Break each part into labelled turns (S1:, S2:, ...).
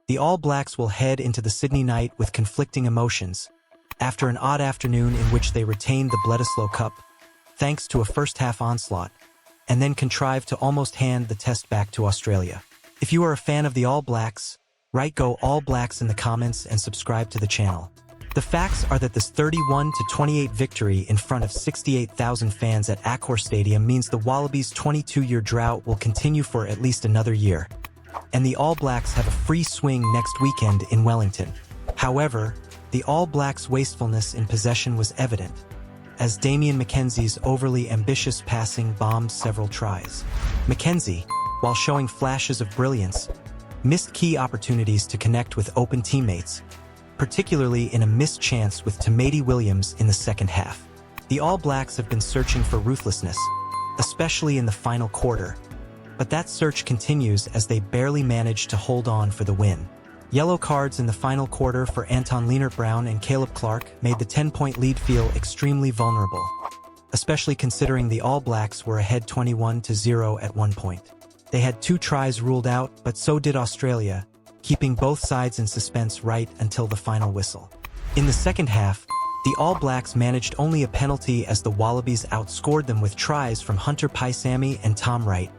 S1: The All Blacks will head into the Sydney night with conflicting emotions, after an odd afternoon in which they retained the Bledisloe Cup, thanks to a first-half onslaught, and then contrived to almost hand the test back to Australia. If you are a fan of the All Blacks, write "Go All Blacks" in the comments and subscribe to the channel. The facts are that this 31-28 victory in front of 68,000 fans at Accor Stadium means the Wallabies' 22-year drought will continue for at least another year, and the All Blacks have a free swing next weekend in Wellington. However, the All Blacks' wastefulness in possession was evident, as McKenzie's overly ambitious passing bombed several tries. McKenzie, while showing flashes of brilliance, missed key opportunities to connect with open teammates, particularly in a missed chance with Tamati Williams in the second half. The All Blacks have been searching for ruthlessness, especially in the final quarter, but that search continues as they barely manage to hold on for the win. Yellow cards in the final quarter for Anton Lienert-Brown and Caleb Clark made the 10-point lead feel extremely vulnerable, especially considering the All Blacks were ahead 21-0 at one point. They had 2 tries ruled out, but so did Australia, keeping both sides in suspense right until the final whistle. In the second half, the All Blacks managed only a penalty as the Wallabies outscored them with tries from Hunter Paisami and Tom Wright,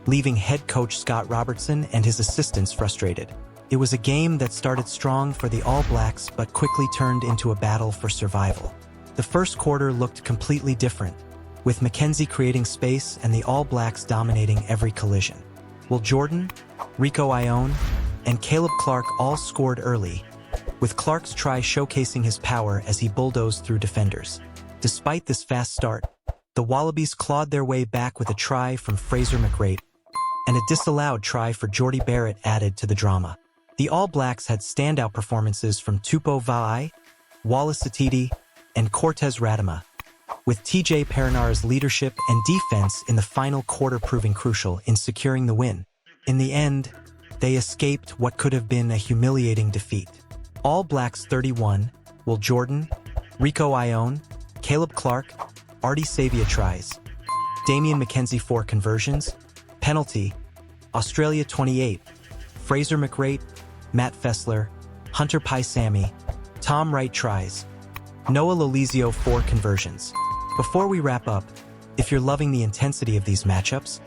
S1: leaving head coach Scott Robertson and his assistants frustrated. It was a game that started strong for the All Blacks but quickly turned into a battle for survival. The first quarter looked completely different, with McKenzie creating space and the All Blacks dominating every collision. Will Jordan, Rieko Ioane, and Caleb Clark all scored early, with Clark's try showcasing his power as he bulldozed through defenders. Despite this fast start, the Wallabies clawed their way back with a try from Fraser McReight, and a disallowed try for Jordie Barrett added to the drama. The All Blacks had standout performances from Tupou Vaa'i, Wallace Satiti, and Cortez Radama, with TJ Perenara's leadership and defense in the final quarter proving crucial in securing the win. In the end, they escaped what could have been a humiliating defeat. All Blacks 31, Will Jordan, Rieko Ioane, Caleb Clark, Ardie Savea tries, McKenzie 4 conversions, penalty, Australia 28, Fraser McReight, Matt Fessler, Hunter Paisami, Tom Wright tries, Noah Lolesio 4 conversions. Before we wrap up, if you're loving the intensity of these matchups,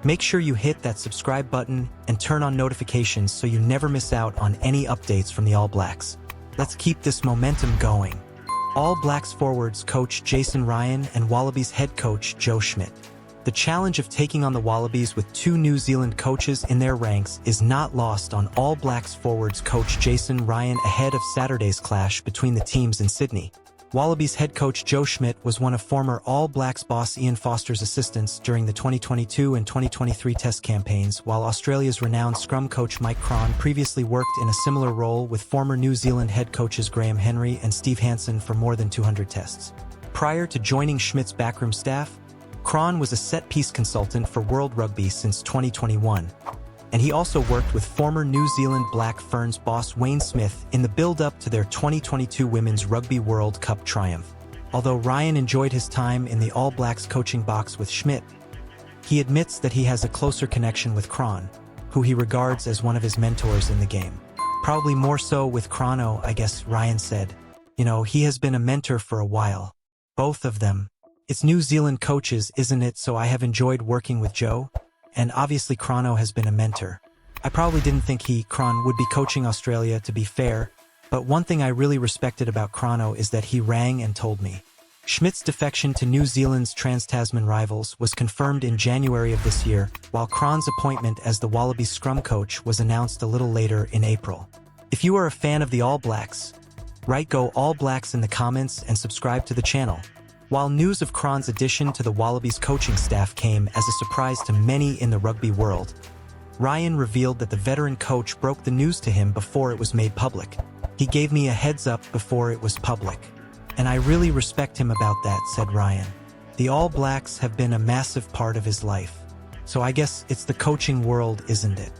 S1: make sure you hit that subscribe button and turn on notifications so you never miss out on any updates from the All Blacks. Let's keep this momentum going. All Blacks forwards coach Jason Ryan and Wallabies head coach Joe Schmidt. The challenge of taking on the Wallabies with 2 New Zealand coaches in their ranks is not lost on All Blacks forwards coach Jason Ryan ahead of Saturday's clash between the teams in Sydney. Wallabies head coach Joe Schmidt was one of former All Blacks boss Ian Foster's assistants during the 2022 and 2023 test campaigns, while Australia's renowned scrum coach Mike Cron previously worked in a similar role with former New Zealand head coaches Graham Henry and Steve Hansen for more than 200 tests. Prior to joining Schmidt's backroom staff, Cron was a set-piece consultant for World Rugby since 2021, and he also worked with former New Zealand Black Ferns boss Wayne Smith in the build-up to their 2022 Women's Rugby World Cup triumph. Although Ryan enjoyed his time in the All Blacks coaching box with Schmidt, he admits that he has a closer connection with Cron, who he regards as one of his mentors in the game. Probably more so with Crono, I guess, Ryan said. You know, he has been a mentor for a while. Both of them. It's New Zealand coaches, isn't it? So I have enjoyed working with Joe, and obviously Crono has been a mentor. I probably didn't think Cron would be coaching Australia, to be fair, but one thing I really respected about Crono is that he rang and told me. Schmidt's defection to New Zealand's Trans-Tasman rivals was confirmed in January of this year, while Cron's appointment as the Wallabies scrum coach was announced a little later in April. If you are a fan of the All Blacks, write "Go All Blacks" in the comments and subscribe to the channel. While news of Cron's addition to the Wallabies coaching staff came as a surprise to many in the rugby world, Ryan revealed that the veteran coach broke the news to him before it was made public. He gave me a heads up before it was public, and I really respect him about that, said Ryan. The All Blacks have been a massive part of his life, so I guess it's the coaching world, isn't it?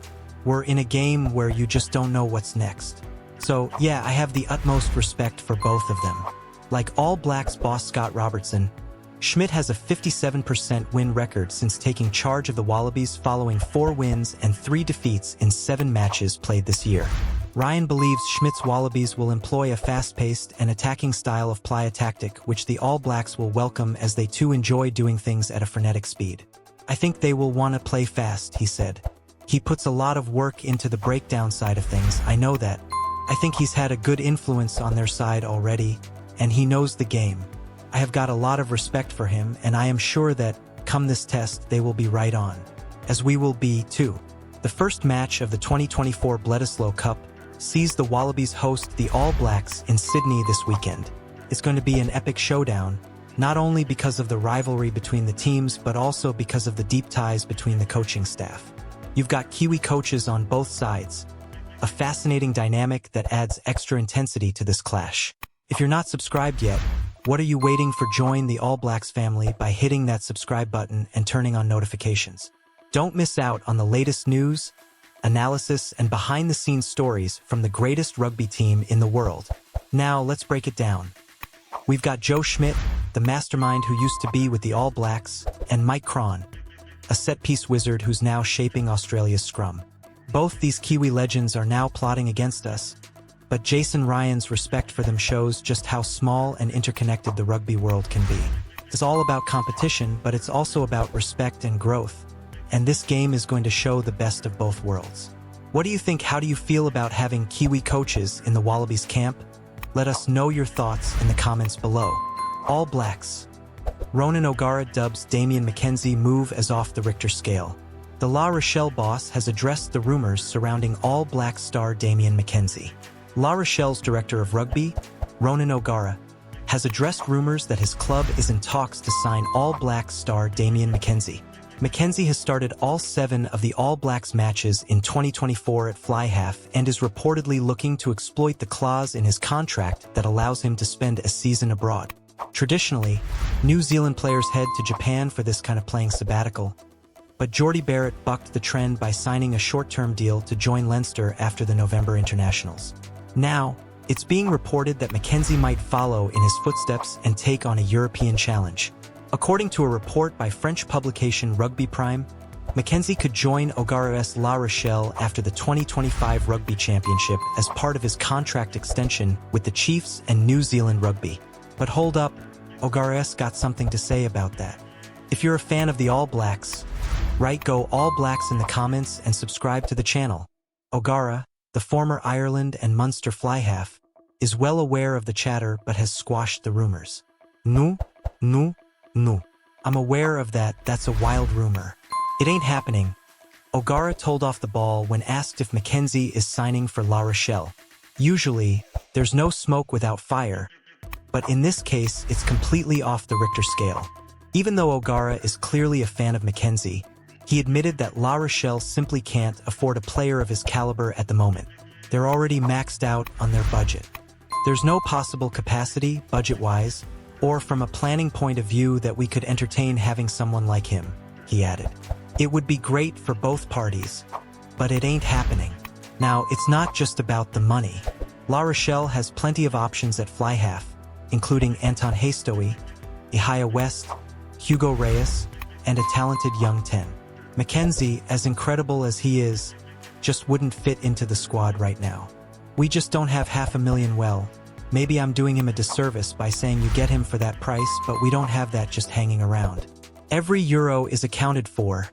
S1: We're in a game where you just don't know what's next. So yeah, I have the utmost respect for both of them. Like All Blacks boss Scott Robertson, Schmidt has a 57% win record since taking charge of the Wallabies following 4 wins and 3 defeats in 7 matches played this year. Ryan believes Schmidt's Wallabies will employ a fast-paced and attacking style of playa tactic which the All Blacks will welcome as they too enjoy doing things at a frenetic speed. "I think they will want to play fast," he said. "He puts a lot of work into the breakdown side of things, I know that. I think he's had a good influence on their side already, and he knows the game. I have got a lot of respect for him, and I am sure that, come this test, they will be right on. As we will be, too." The first match of the 2024 Bledisloe Cup sees the Wallabies host the All Blacks in Sydney this weekend. It's going to be an epic showdown, not only because of the rivalry between the teams, but also because of the deep ties between the coaching staff. You've got Kiwi coaches on both sides, a fascinating dynamic that adds extra intensity to this clash. If you're not subscribed yet, what are you waiting for? Join the All Blacks family by hitting that subscribe button and turning on notifications. Don't miss out on the latest news, analysis, and behind-the-scenes stories from the greatest rugby team in the world. Now, let's break it down. We've got Joe Schmidt, the mastermind who used to be with the All Blacks, and Mike Cron, a set-piece wizard who's now shaping Australia's scrum. Both these Kiwi legends are now plotting against us, but Jason Ryan's respect for them shows just how small and interconnected the rugby world can be. It's all about competition, but it's also about respect and growth. And this game is going to show the best of both worlds. What do you think? How do you feel about having Kiwi coaches in the Wallabies camp? Let us know your thoughts in the comments below. All Blacks. Ronan O'Gara dubs Damian McKenzie move as off the Richter scale. The La Rochelle boss has addressed the rumors surrounding All Black star Damian McKenzie. La Rochelle's director of rugby, Ronan O'Gara, has addressed rumors that his club is in talks to sign All Blacks star Damian McKenzie. McKenzie has started all 7 of the All Blacks matches in 2024 at fly half and is reportedly looking to exploit the clause in his contract that allows him to spend a season abroad. Traditionally, New Zealand players head to Japan for this kind of playing sabbatical, but Jordie Barrett bucked the trend by signing a short-term deal to join Leinster after the November internationals. Now, it's being reported that McKenzie might follow in his footsteps and take on a European challenge. According to a report by French publication Rugby Prime, McKenzie could join O'Gara's La Rochelle after the 2025 Rugby Championship as part of his contract extension with the Chiefs and New Zealand Rugby. But hold up, O'Gara's got something to say about that. If you're a fan of the All Blacks, write "Go All Blacks" in the comments and subscribe to the channel. O'Gara, the former Ireland and Munster fly half, is well aware of the chatter but has squashed the rumors. No. I'm aware of that, that's a wild rumor. It ain't happening. O'Gara told off the ball when asked if McKenzie is signing for La Rochelle. Usually, there's no smoke without fire, but in this case, it's completely off the Richter scale. Even though O'Gara is clearly a fan of McKenzie, he admitted that La Rochelle simply can't afford a player of his caliber at the moment. They're already maxed out on their budget. There's no possible capacity, budget-wise, or from a planning point of view that we could entertain having someone like him, he added. It would be great for both parties, but it ain't happening. Now, it's not just about the money. La Rochelle has plenty of options at fly half, including Anton Haistoe, Ihaya West, Hugo Reyes, and a talented young 10. McKenzie, as incredible as he is, just wouldn't fit into the squad right now. We just don't have $500,000. Well, maybe I'm doing him a disservice by saying you get him for that price, but we don't have that just hanging around. Every euro is accounted for,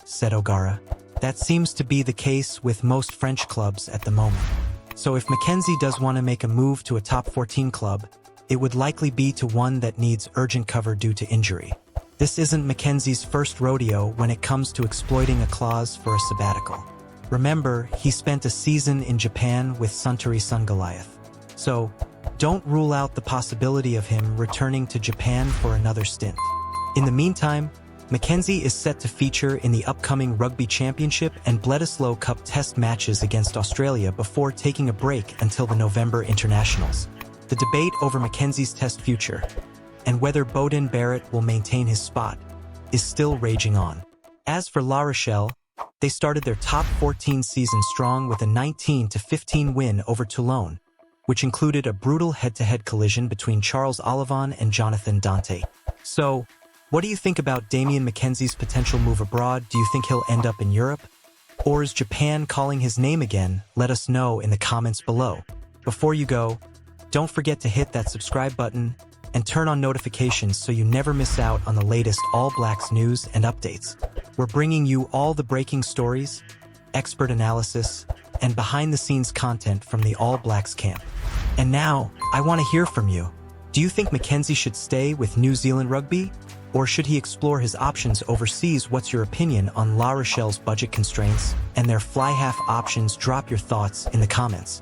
S1: said O'Gara. That seems to be the case with most French clubs at the moment. So if McKenzie does want to make a move to a top 14 club, it would likely be to one that needs urgent cover due to injury. This isn't McKenzie's first rodeo when it comes to exploiting a clause for a sabbatical. Remember, he spent a season in Japan with Suntari Sungoliath. So, don't rule out the possibility of him returning to Japan for another stint. In the meantime, McKenzie is set to feature in the upcoming Rugby Championship and Bledisloe Cup test matches against Australia before taking a break until the November internationals. The debate over McKenzie's test future, and whether Beauden Barrett will maintain his spot, is still raging on. As for La Rochelle, they started their top 14 season strong with a 19-15 win over Toulon, which included a brutal head-to-head collision between Charles Olivon and Jonathan Dante. So, what do you think about Damian McKenzie's potential move abroad? Do you think he'll end up in Europe? Or is Japan calling his name again? Let us know in the comments below. Before you go, don't forget to hit that subscribe button and turn on notifications so you never miss out on the latest All Blacks news and updates. We're bringing you all the breaking stories, expert analysis, and behind-the-scenes content from the All Blacks camp. And now, I want to hear from you. Do you think McKenzie should stay with New Zealand Rugby? Or should he explore his options overseas? What's your opinion on La Rochelle's budget constraints and their fly-half options? Drop your thoughts in the comments.